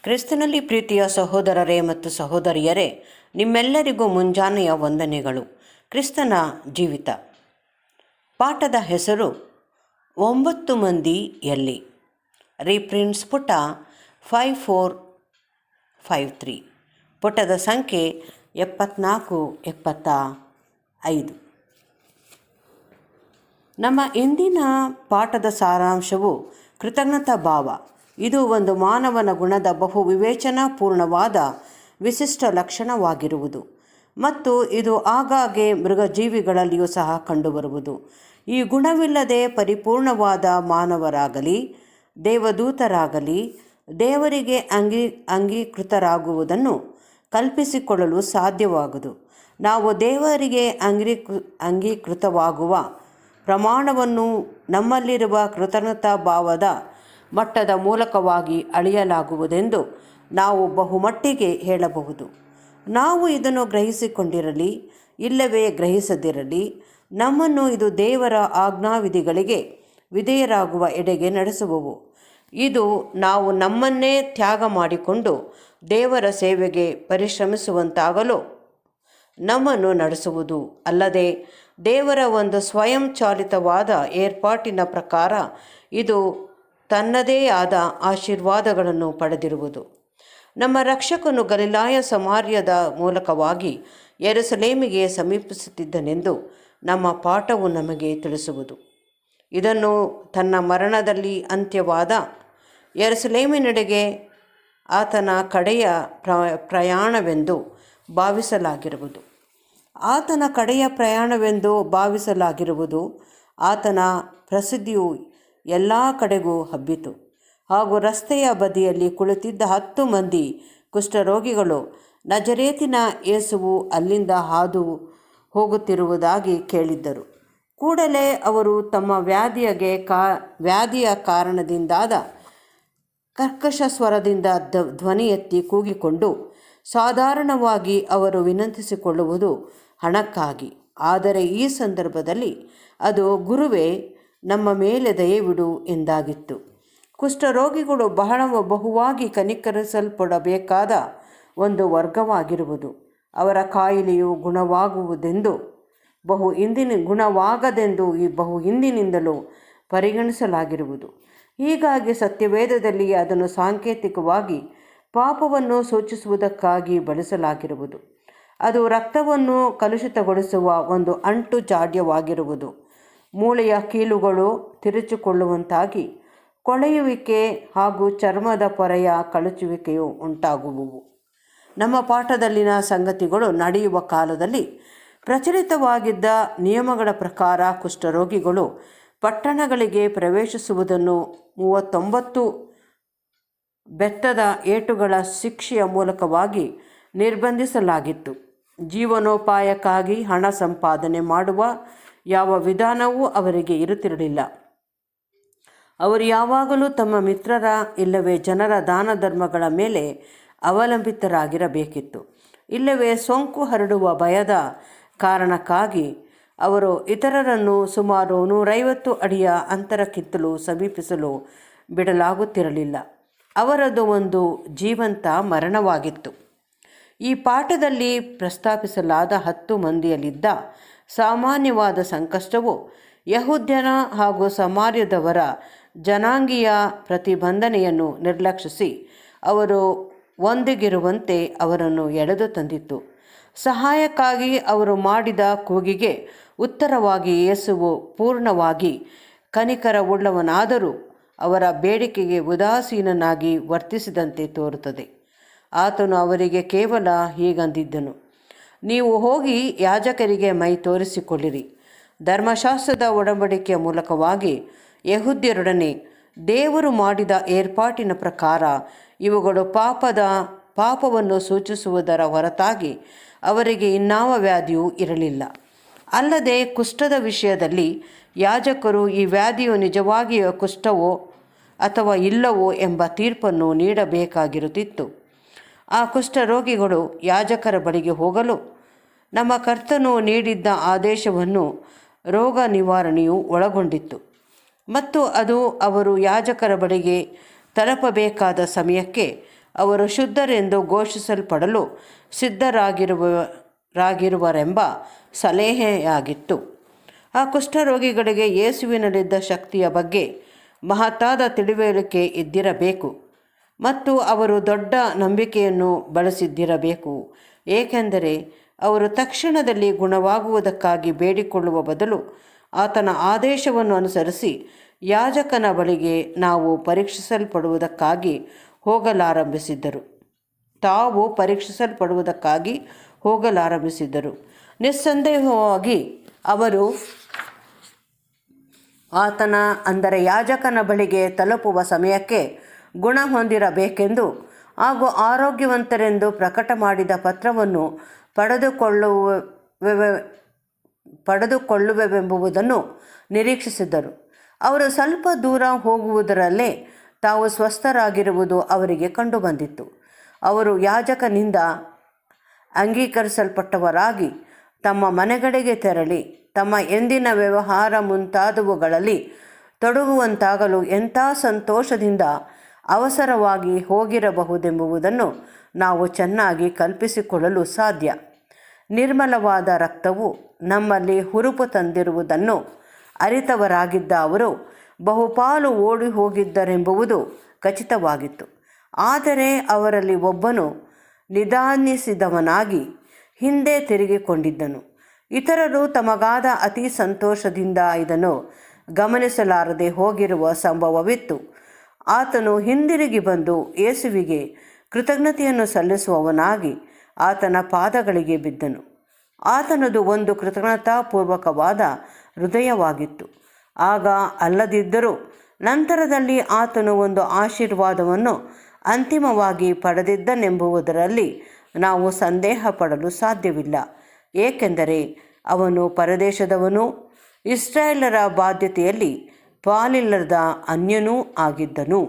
ಕ್ರಿಸ್ತನಲ್ಲಿ ಪ್ರೀತಿಯ ಸಹೋದರರೇ ಮತ್ತು ಸಹೋದರಿಯರೇ, ನಿಮ್ಮೆಲ್ಲರಿಗೂ ಮುಂಜಾನೆಯ ವಂದನೆಗಳು. ಕ್ರಿಸ್ತನ ಜೀವಿತ ಪಾಠದ ಹೆಸರು 9 ಮಂದಿ ಎಲ್ಲಿ. ರೀಪ್ರಿಂಟ್ಸ್ ಪುಟ 5453, ಪುಟದ ಸಂಖ್ಯೆ 74-75. ನಮ್ಮ ಇಂದಿನ ಪಾಠದ ಸಾರಾಂಶವು ಕೃತಜ್ಞತಾ ಭಾವ. ಇದು ಒಂದು ಮಾನವನ ಗುಣದ ಬಹು ವಿವೇಚನಾಪೂರ್ಣವಾದ ವಿಶಿಷ್ಟ ಲಕ್ಷಣವಾಗಿರುವುದು ಮತ್ತು ಇದು ಆಗಾಗ್ಗೆ ಮೃಗಜೀವಿಗಳಲ್ಲಿಯೂ ಸಹ ಕಂಡುಬರುವುದು. ಈ ಗುಣವಿಲ್ಲದೆ ಪರಿಪೂರ್ಣವಾದ ಮಾನವರಾಗಲಿ ದೇವದೂತರಾಗಲಿ ದೇವರಿಗೆ ಅಂಗೀಕೃತರಾಗುವುದನ್ನು ಕಲ್ಪಿಸಿಕೊಳ್ಳಲು ಸಾಧ್ಯವಾಗದು. ನಾವು ದೇವರಿಗೆ ಅಂಗೀಕೃತವಾಗುವ ಪ್ರಮಾಣವನ್ನು ನಮ್ಮಲ್ಲಿರುವ ಕೃತಜ್ಞತಾ ಭಾವದ ಮಟ್ಟದ ಮೂಲಕವಾಗಿ ಅಳೆಯಲಾಗುವುದೆಂದು ನಾವು ಬಹುಮಟ್ಟಿಗೆ ಹೇಳಬಹುದು. ನಾವು ಇದನ್ನು ಗ್ರಹಿಸಿಕೊಂಡಿರಲಿ ಇಲ್ಲವೇ ಗ್ರಹಿಸದಿರಲಿ, ನಮ್ಮನ್ನು ಇದು ದೇವರ ಆಜ್ಞಾವಿಧಿಗಳಿಗೆ ವಿಧೇಯರಾಗುವ ಎಡೆಗೆ ನಡೆಸುವವು. ಇದು ನಾವು ನಮ್ಮನ್ನೇ ತ್ಯಾಗ ಮಾಡಿಕೊಂಡು ದೇವರ ಸೇವೆಗೆ ಪರಿಶ್ರಮಿಸುವಂತಾಗಲು ನಮ್ಮನ್ನು ನಡೆಸುವುದು ಅಲ್ಲದೆ ದೇವರ ಒಂದು ಸ್ವಯಂಚಾಲಿತವಾದ ಏರ್ಪಾಟಿನ ಪ್ರಕಾರ ಇದು ತನ್ನದೇ ಆದ ಆಶೀರ್ವಾದಗಳನ್ನು ಪಡೆದಿರುವುದು. ನಮ್ಮ ರಕ್ಷಕನು ಗಲಿಲಾಯ ಸಮಾರ್ಯದ ಮೂಲಕವಾಗಿ ಯೆರೂಸಲೇಮಿಗೆ ಸಮೀಪಿಸುತ್ತಿದ್ದನೆಂದು ನಮ್ಮ ಪಾಠವು ನಮಗೆ ತಿಳಿಸುವುದು. ಇದನ್ನು ತನ್ನ ಮರಣದಲ್ಲಿ ಅಂತ್ಯವಾದ ಯೆರೂಸಲೇಮಿನೆಡೆಗೆ ಆತನ ಕಡೆಯ ಪ್ರಯಾಣವೆಂದು ಭಾವಿಸಲಾಗಿರುವುದು. ಆತನ ಪ್ರಸಿದ್ಧಿಯು ಎಲ್ಲ ಕಡೆಗೂ ಹಬ್ಬಿತು. ಹಾಗೂ ರಸ್ತೆಯ ಬದಿಯಲ್ಲಿ ಕುಳಿತಿದ್ದ 10 ಮಂದಿ ಕುಷ್ಠರೋಗಿಗಳು ನಜರೇತಿನ ಯೇಸುವು ಅಲ್ಲಿಂದ ಹಾದು ಹೋಗುತ್ತಿರುವುದಾಗಿ ಕೇಳಿದ್ದರು. ಕೂಡಲೇ ಅವರು ತಮ್ಮ ವ್ಯಾಧಿಯ ಕಾರಣದಿಂದಾದ ಕರ್ಕಶ ಸ್ವರದಿಂದ ಧ್ವನಿ ಎತ್ತಿ ಕೂಗಿಕೊಂಡು, ಸಾಧಾರಣವಾಗಿ ಅವರು ವಿನಂತಿಸಿಕೊಳ್ಳುವುದು ಹಣಕ್ಕಾಗಿ, ಆದರೆ ಈ ಸಂದರ್ಭದಲ್ಲಿ ಅದು ಗುರುವೇ, ನಮ್ಮ ಮೇಲೆ ದಯವಿಡು ಎಂದಾಗಿತ್ತು. ಕುಷ್ಠರೋಗಿಗಳು ಬಹುವಾಗಿ ಕನಿಕರಿಸಲ್ಪಡಬೇಕಾದ ಒಂದು ವರ್ಗವಾಗಿರುವುದು. ಅವರ ಕಾಯಿಲೆಯು ಗುಣವಾಗದೆಂದು ಬಹು ಹಿಂದಿನಿಂದಲೂ ಪರಿಗಣಿಸಲಾಗಿರುವುದು. ಹೀಗಾಗಿ ಸತ್ಯವೇದದಲ್ಲಿ ಅದನ್ನು ಸಾಂಕೇತಿಕವಾಗಿ ಪಾಪವನ್ನು ಸೂಚಿಸುವುದಕ್ಕಾಗಿ ಬಳಸಲಾಗಿರುವುದು. ಅದು ರಕ್ತವನ್ನು ಕಲುಷಿತಗೊಳಿಸುವ ಒಂದು ಅಂಟು ಜಾಡ್ಯವಾಗಿರುವುದು. ಮೂಳೆಯ ಕೀಲುಗಳು ತಿರುಚಿಕೊಳ್ಳುವಂತಾಗಿ ಕೊಳೆಯುವಿಕೆ ಹಾಗೂ ಚರ್ಮದ ಪೊರೆಯ ಕಳಚುವಿಕೆಯು ಉಂಟಾಗುವುವು. ನಮ್ಮ ಪಾಠದಲ್ಲಿನ ಸಂಗತಿಗಳು ನಡೆಯುವ ಕಾಲದಲ್ಲಿ ಪ್ರಚಲಿತವಾಗಿದ್ದ ನಿಯಮಗಳ ಪ್ರಕಾರ ಕುಷ್ಠರೋಗಿಗಳು ಪಟ್ಟಣಗಳಿಗೆ ಪ್ರವೇಶಿಸುವುದನ್ನು 39 ಬೆತ್ತದ ಏಟುಗಳ ಶಿಕ್ಷೆಯ ಮೂಲಕವಾಗಿ ನಿರ್ಬಂಧಿಸಲಾಗಿತ್ತು. ಜೀವನೋಪಾಯಕ್ಕಾಗಿ ಹಣ ಸಂಪಾದನೆ ಮಾಡುವ ಯಾವ ವಿಧಾನವೂ ಅವರಿಗೆ ಇರುತ್ತಿರಲಿಲ್ಲ. ಅವರು ಯಾವಾಗಲೂ ತಮ್ಮ ಮಿತ್ರರ ಇಲ್ಲವೇ ಜನರ ದಾನ ಧರ್ಮಗಳ ಮೇಲೆ ಅವಲಂಬಿತರಾಗಿರಬೇಕಿತ್ತು. ಇಲ್ಲವೇ ಸೋಂಕು ಹರಡುವ ಭಯದ ಕಾರಣಕ್ಕಾಗಿ ಅವರು ಇತರರನ್ನು ಸುಮಾರು 150 ಅಡಿಯ ಅಂತರಕ್ಕಿಂತಲೂ ಸಮೀಪಿಸಲು ಬಿಡಲಾಗುತ್ತಿರಲಿಲ್ಲ. ಅವರದು ಒಂದು ಜೀವಂತ ಮರಣವಾಗಿತ್ತು. ಈ ಪಾಠದಲ್ಲಿ ಪ್ರಸ್ತಾಪಿಸಲಾದ 10 ಮಂದಿಯಲ್ಲಿದ್ದ ಸಾಮಾನ್ಯವಾದ ಸಂಕಷ್ಟವು ಯಹೂದ್ಯನ ಹಾಗೂ ಸಮಾರ್ಯದವರ ಜನಾಂಗೀಯ ಪ್ರತಿಬಂಧನೆಯನ್ನು ನಿರ್ಲಕ್ಷಿಸಿ ಅವರು ಒಂದಿಗಿರುವಂತೆ ಅವರನ್ನು ಎಳೆದು ತಂದಿತು. ಸಹಾಯಕ್ಕಾಗಿ ಅವರು ಮಾಡಿದ ಕೂಗಿಗೆ ಉತ್ತರವಾಗಿ ಯೇಸುವು ಪೂರ್ಣವಾಗಿ ಕನಿಕರವುಳ್ಳವನಾದರೂ ಅವರ ಬೇಡಿಕೆಗೆ ಉದಾಸೀನನಾಗಿ ವರ್ತಿಸಿದಂತೆ ತೋರುತ್ತದೆ. ಆತನು ಅವರಿಗೆ ಕೇವಲ ಹೀಗಂದಿದ್ದನು, ನೀವು ಹೋಗಿ ಯಾಜಕರಿಗೆ ಮೈ ತೋರಿಸಿಕೊಳ್ಳಿರಿ. ಧರ್ಮಶಾಸ್ತ್ರದ ಒಡಂಬಡಿಕೆಯ ಮೂಲಕವಾಗಿ ಯಹೂದ್ಯರೊಡನೆ ದೇವರು ಮಾಡಿದ ಏರ್ಪಾಟಿನ ಪ್ರಕಾರ ಇವುಗಳು ಪಾಪವನ್ನು ಸೂಚಿಸುವುದರ ಹೊರತಾಗಿ ಅವರಿಗೆ ಇನ್ನಾವ ವ್ಯಾಧಿಯೂ ಇರಲಿಲ್ಲ. ಅಲ್ಲದೆ ಕುಷ್ಠದ ವಿಷಯದಲ್ಲಿ ಯಾಜಕರು ಈ ವ್ಯಾಧಿಯು ನಿಜವಾಗಿಯೂ ಕುಷ್ಠವೋ ಅಥವಾ ಇಲ್ಲವೋ ಎಂಬ ತೀರ್ಪನ್ನು ನೀಡಬೇಕಾಗಿರುತ್ತಿತ್ತು. ಆ ಕುಷ್ಠರೋಗಿಗಳು ಯಾಜಕರ ಬಳಿಗೆ ಹೋಗಲು ನಮ್ಮ ಕರ್ತನು ನೀಡಿದ್ದ ಆದೇಶವನ್ನು ರೋಗ ನಿವಾರಣೆಯು ಒಳಗೊಂಡಿತ್ತು ಮತ್ತು ಅದು ಅವರು ಯಾಜಕರ ಬಳಿಗೆ ತಲುಪಬೇಕಾದ ಸಮಯಕ್ಕೆ ಅವರು ಶುದ್ಧರೆಂದು ಘೋಷಿಸಲ್ಪಡಲು ಸಿದ್ಧರಾಗಿರುವರೆಂಬ ಸಲಹೆಯಾಗಿತ್ತು. ಆ ಕುಷ್ಠರೋಗಿಗಳಿಗೆ ಯೇಸುವಿನಲ್ಲಿದ್ದ ಶಕ್ತಿಯ ಬಗ್ಗೆ ಮಹತ್ತಾದ ತಿಳಿವಳಿಕೆ ಇದ್ದಿರಬೇಕು ಮತ್ತು ಅವರು ದೊಡ್ಡ ನಂಬಿಕೆಯನ್ನು ಬಳಸಿದ್ದಿರಬೇಕು, ಏಕೆಂದರೆ ಅವರು ತಕ್ಷಣದಲ್ಲಿ ಗುಣವಾಗುವುದಕ್ಕಾಗಿ ಬೇಡಿಕೊಳ್ಳುವ ಬದಲು ಆತನ ಆದೇಶವನ್ನು ಅನುಸರಿಸಿ ಯಾಜಕನ ಬಳಿಗೆ ನಾವು ಪರೀಕ್ಷಿಸಲ್ಪಡುವುದಕ್ಕಾಗಿ ಹೋಗಲಾರಂಭಿಸಿದ್ದರು. ನಿಸ್ಸಂದೇಹವಾಗಿ ಅವರು ಆತನ ಅಂದರೆ ಯಾಜಕನ ಬಳಿಗೆ ತಲುಪುವ ಸಮಯಕ್ಕೆ ಗುಣ ಹೊಂದಿರಬೇಕೆಂದು ಹಾಗೂ ಆರೋಗ್ಯವಂತರೆಂದು ಪ್ರಕಟ ಮಾಡಿದ ಪತ್ರವನ್ನು ಪಡೆದುಕೊಳ್ಳುವೆವೆಂಬುದನ್ನು ನಿರೀಕ್ಷಿಸಿದ್ದರು. ಅವರು ಸ್ವಲ್ಪ ದೂರ ಹೋಗುವುದರಲ್ಲೇ ತಾವು ಸ್ವಸ್ಥರಾಗಿರುವುದು ಅವರಿಗೆ ಕಂಡುಬಂದಿತ್ತು. ಅವರು ಯಾಜಕನಿಂದ ಅಂಗೀಕರಿಸಲ್ಪಟ್ಟವರಾಗಿ ತಮ್ಮ ಮನೆಗಳಿಗೆ ತೆರಳಿ ತಮ್ಮ ಎಂದಿನ ವ್ಯವಹಾರ ಮುಂತಾದವುಗಳಲ್ಲಿ ತೊಡಗುವಂತಾಗಲು ಎಂಥ ಸಂತೋಷದಿಂದ ಅವಸರವಾಗಿ ಹೋಗಿರಬಹುದೆಂಬುದನ್ನು ನಾವು ಚೆನ್ನಾಗಿ ಕಲ್ಪಿಸಿಕೊಳ್ಳಲು ಸಾಧ್ಯ. ನಿರ್ಮಲವಾದ ರಕ್ತವು ನಮ್ಮಲ್ಲಿ ಹುರುಪು ತಂದಿರುವುದನ್ನು ಅರಿತವರಾಗಿದ್ದ ಅವರು ಬಹುಪಾಲು ಓಡಿ ಹೋಗಿದ್ದರೆಂಬುದು ಖಚಿತವಾಗಿತ್ತು. ಆದರೆ ಅವರಲ್ಲಿ ಒಬ್ಬನು ನಿಧಾನಿಸಿದವನಾಗಿ ಹಿಂದೆ ತಿರುಗಿಕೊಂಡಿದ್ದನು. ಇತರರು ತಮಗಾದ ಅತಿ ಸಂತೋಷದಿಂದ ಇದನ್ನು ಗಮನಿಸಲಾರದೆ ಹೋಗಿರುವ ಸಂಭವವಿತ್ತು. ಆತನು ಹಿಂದಿರುಗಿ ಬಂದು ಯೇಸುವಿಗೆ ಕೃತಜ್ಞತೆಯನ್ನು ಸಲ್ಲಿಸುವವನಾಗಿ ಆತನ ಪಾದಗಳಿಗೆ ಬಿದ್ದನು. ಆತನದು ಒಂದು ಕೃತಜ್ಞತಾಪೂರ್ವಕವಾದ ಹೃದಯವಾಗಿತ್ತು. ಆಗ ಅಲ್ಲದಿದ್ದರೂ ನಂತರದಲ್ಲಿ ಆತನು ಒಂದು ಆಶೀರ್ವಾದವನ್ನು ಅಂತಿಮವಾಗಿ ಪಡೆದಿದ್ದನೆಂಬುದರಲ್ಲಿ ನಾವು ಸಂದೇಹ ಪಡಲು ಸಾಧ್ಯವಿಲ್ಲ, ಏಕೆಂದರೆ ಅವನು ಪರದೇಶದವನೂ ಇಸ್ರಾಯೇಲರ ಬಾಧ್ಯತೆಯಲ್ಲಿ ಪಾಲಿಲ್ಲದ ಅನ್ಯನೂ ಆಗಿದ್ದನು.